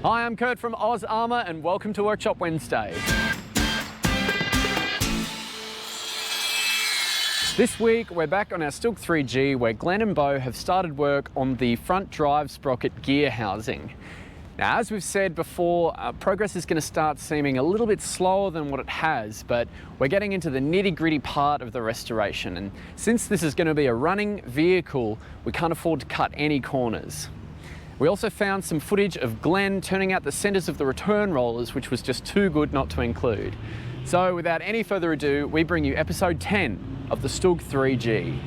Hi, I'm Kurt from Armour and welcome to Workshop Wednesday. This week we're back on our STUG 3G where Glenn and Bo have started work on the front drive sprocket gear housing. Now, as we've said before, progress is going to start seeming a little bit slower than what it has, but we're getting into the nitty-gritty part of the restoration, and since this is going to be a running vehicle, we can't afford to cut any corners. We also found some footage of Glenn turning out the centres of the return rollers, which was just too good not to include. So without any further ado, we bring you episode 10 of the STUG 3G.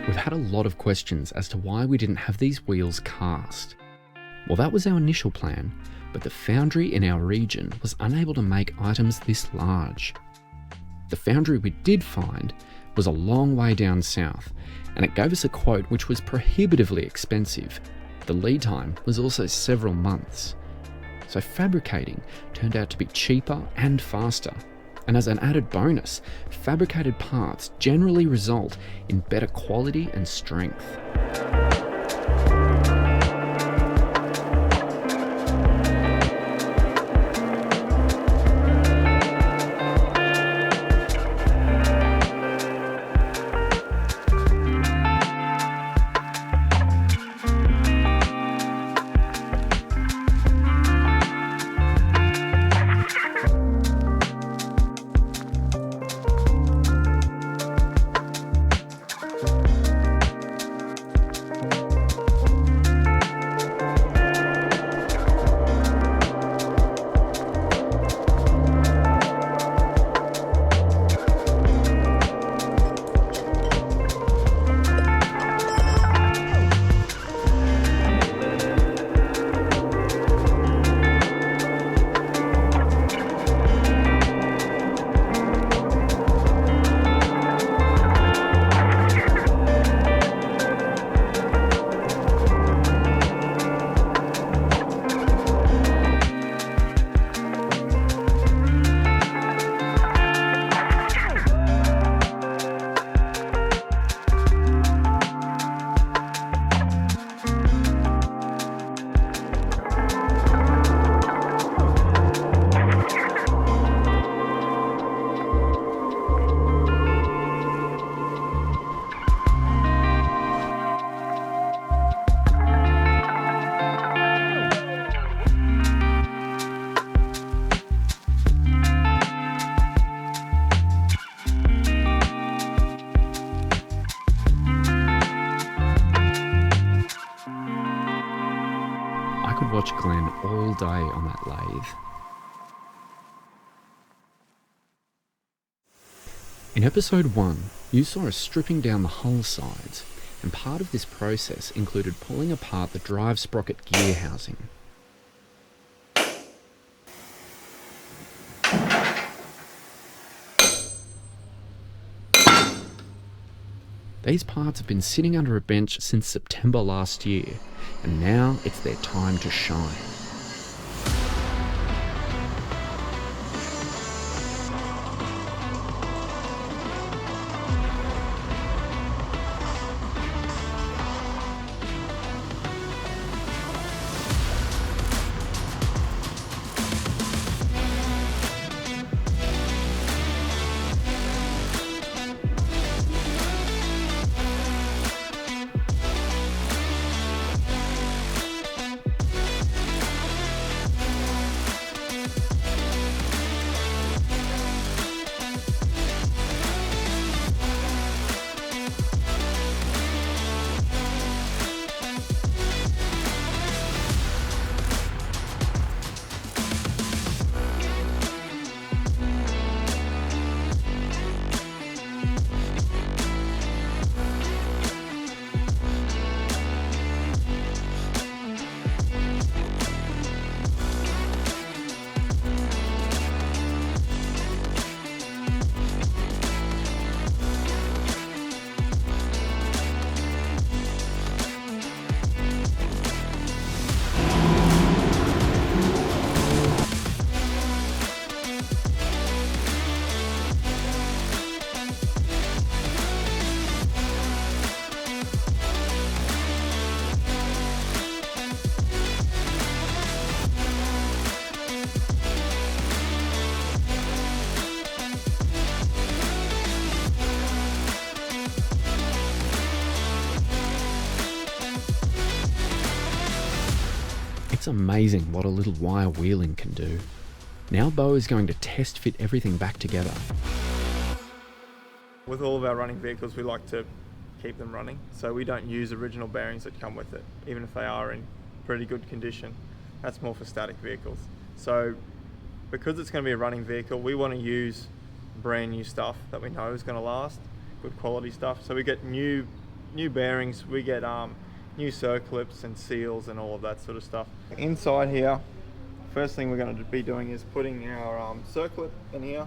We've had a lot of questions as to why we didn't have these wheels cast. Well, that was our initial plan, but the foundry in our region was unable to make items this large. The foundry we did find was a long way down south, and it gave us a quote which was prohibitively expensive. The lead time was also several months. So fabricating turned out to be cheaper and faster. And as an added bonus, fabricated parts generally result in better quality and strength. I could watch Glenn all day on that lathe. In episode 1, you saw us stripping down the hull sides, and part of this process included pulling apart the drive sprocket gear housing. These parts have been sitting under a bench since September last year, and now it's their time to shine. It's amazing what a little wire wheeling can do. Now Bo is going to test fit everything back together. With all of our running vehicles, we like to keep them running, so we don't use original bearings that come with it, even if they are in pretty good condition. That's more for static vehicles. So because it's going to be a running vehicle, we want to use brand new stuff that we know is going to last, good quality stuff. So we get new bearings, we get new circlips and seals and all of that sort of stuff. Inside here, first thing we're going to be doing is putting our circlip in here,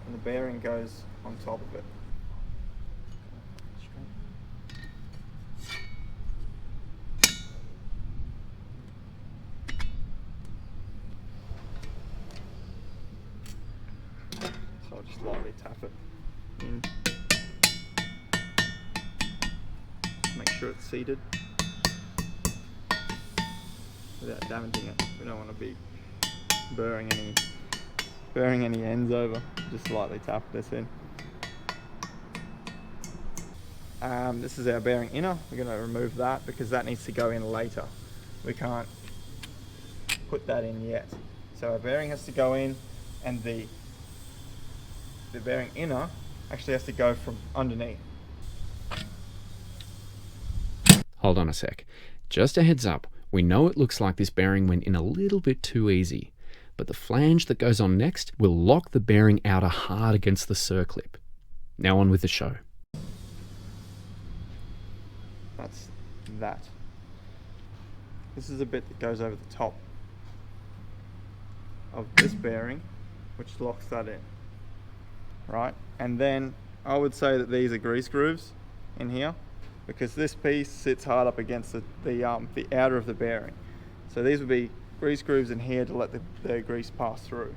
and the bearing goes on top of it. So I'll just lightly tap it in. Make sure it's seated without damaging it. We don't want to be burring any ends over. Just lightly tap this in. This is our bearing inner. We're going to remove that because that needs to go in later. We can't put that in yet. So our bearing has to go in, and the bearing inner actually has to go from underneath. Hold on a sec. Just a heads up, we know it looks like this bearing went in a little bit too easy, but the flange that goes on next will lock the bearing outer hard against the circlip. Now on with the show. That's that. This is a bit that goes over the top of this bearing, which locks that in, right? And then I would say that these are grease grooves in here, because this piece sits hard up against the outer of the bearing. So these would be grease grooves in here to let the grease pass through.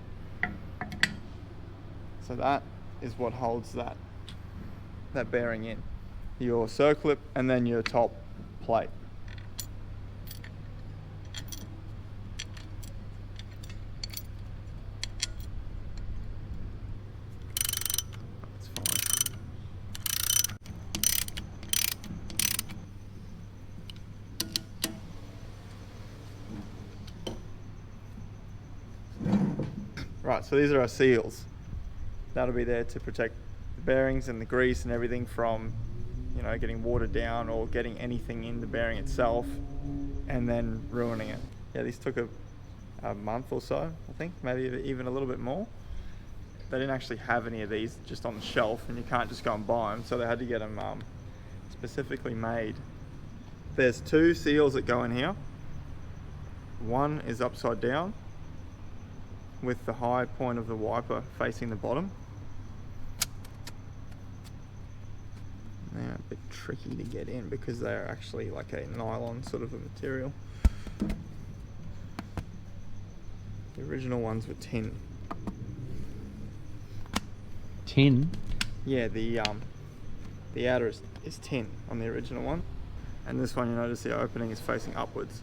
So that is what holds that bearing in. Your circlip and then your top plate. That's fine. Right, so these are our seals. That'll be there to protect the bearings and the grease and everything from, you know, getting watered down or getting anything in the bearing itself and then ruining it. Yeah, these took a month or so, I think, maybe even a little bit more. They didn't actually have any of these just on the shelf, and you can't just go and buy them, so they had to get them specifically made. There's two seals that go in here. One is upside down with the high point of the wiper facing the bottom. They're a bit tricky to get in because they're actually like a nylon sort of a material. The original ones were tin. Tin? Yeah, the outer is tin on the original one, and this one, you notice the opening is facing upwards.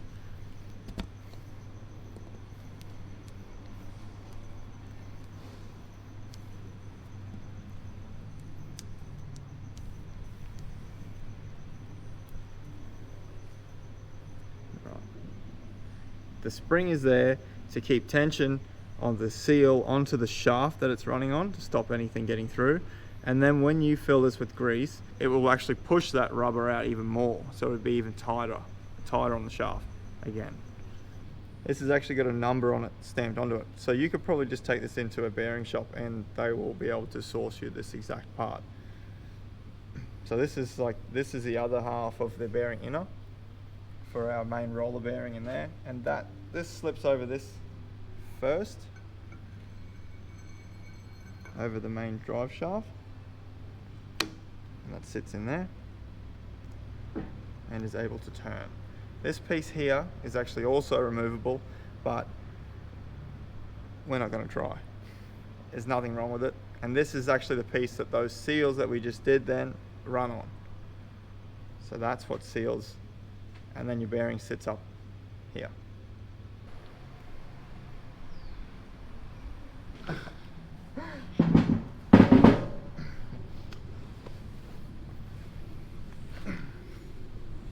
The spring is there to keep tension on the seal onto the shaft that it's running on to stop anything getting through. And then when you fill this with grease, it will actually push that rubber out even more. So it would be even tighter on the shaft again. This has actually got a number on it stamped onto it. So you could probably just take this into a bearing shop and they will be able to source you this exact part. So this is the other half of the bearing inner for our main roller bearing in there, and this slips over this first, over the main drive shaft, and that sits in there and is able to turn. This piece here is actually also removable, but we're not going to try. There's nothing wrong with it, and this is actually the piece that those seals that we just did then run on. So that's what seals, and then your bearing sits up here.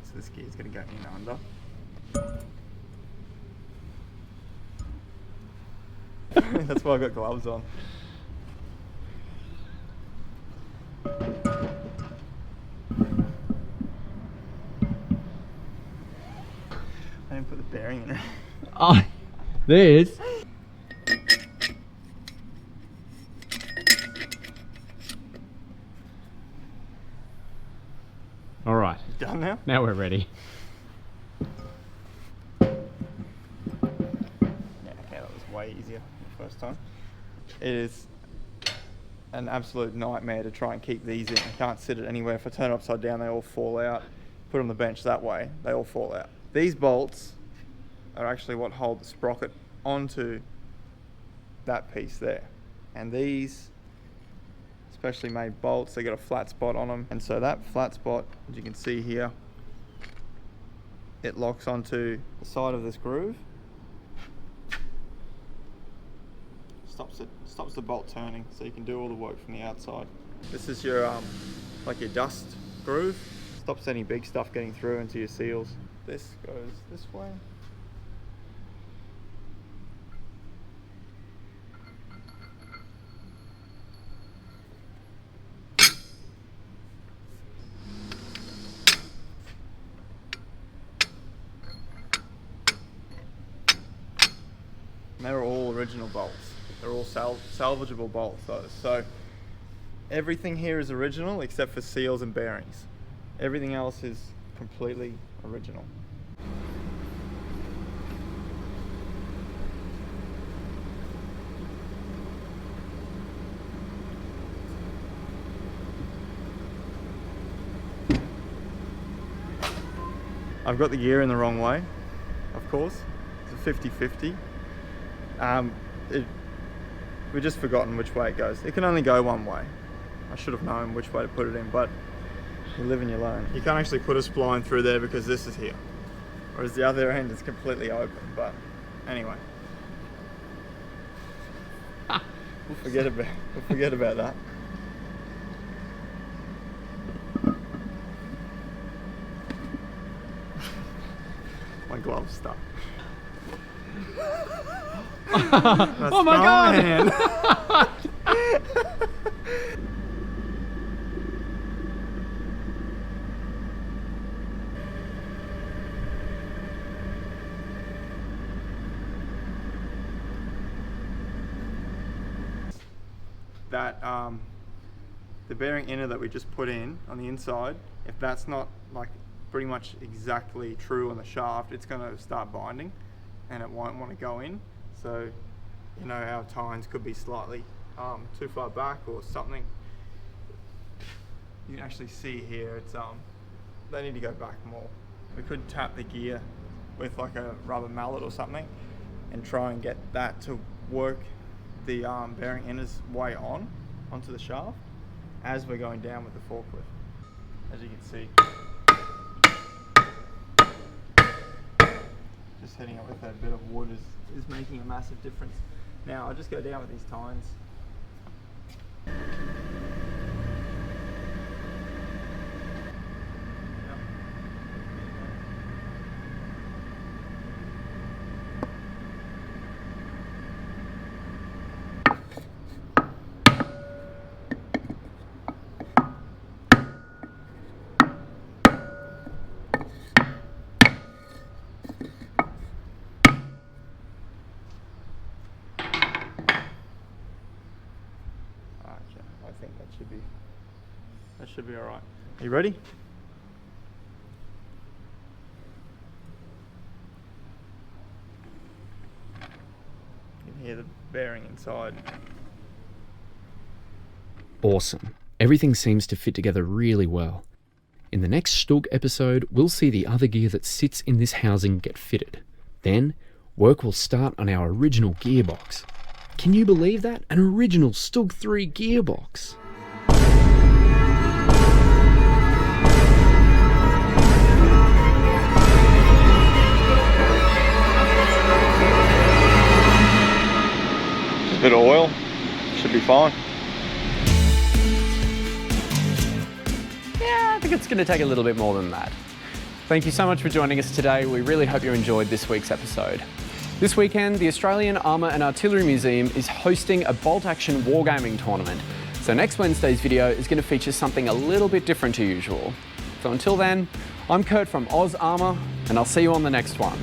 So this gear's going to go in under. That's why I got gloves on. I didn't put the bearing in it. Oh, there's. All right. Done now? Now we're ready. Yeah, okay, that was way easier the first time. It is an absolute nightmare to try and keep these in. I can't sit it anywhere. If I turn it upside down, they all fall out. Put it on the bench that way, they all fall out. These bolts are actually what hold the sprocket onto that piece there. And these specially made bolts, they got a flat spot on them. And so that flat spot, as you can see here, it locks onto the side of this groove. Stops the bolt turning, so you can do all the work from the outside. This is your like your dust groove. Stops any big stuff getting through into your seals. This goes this way. And they're all original bolts. They're all salvageable bolts though. So everything here is original except for seals and bearings. Everything else is completely original. I've got the gear in the wrong way, of course. It's a 50-50. We've just forgotten which way it goes. It can only go one way. I should have known which way to put it in, but you live and you learn. You can't actually put a spline through there because this is here, whereas the other end is completely open. But anyway, we'll forget about that. My glove's stuck. Oh my God! That the bearing inner that we just put in on the inside, if that's not like pretty much exactly true on the shaft, it's going to start binding and it won't want to go in. So you know our tines could be slightly too far back or something. You can actually see here it's they need to go back more. We could tap the gear with like a rubber mallet or something and try and get that to work the bearing inner's way onto the shaft as we're going down with the forklift. As you can see, just hitting it with that bit of wood is making a massive difference. Now I'll just go down with these tines. I think that should be all right. Are you ready? You can hear the bearing inside. Awesome. Everything seems to fit together really well. In the next STUG episode, we'll see the other gear that sits in this housing get fitted. Then, work will start on our original gearbox. Can you believe that? An original STUG 3 gearbox. A bit of oil, should be fine. Yeah, I think it's going to take a little bit more than that. Thank you so much for joining us today. We really hope you enjoyed this week's episode. This weekend, the Australian Armour and Artillery Museum is hosting a bolt-action wargaming tournament. So next Wednesday's video is going to feature something a little bit different to usual. So until then, I'm Kurt from Oz Armour, and I'll see you on the next one.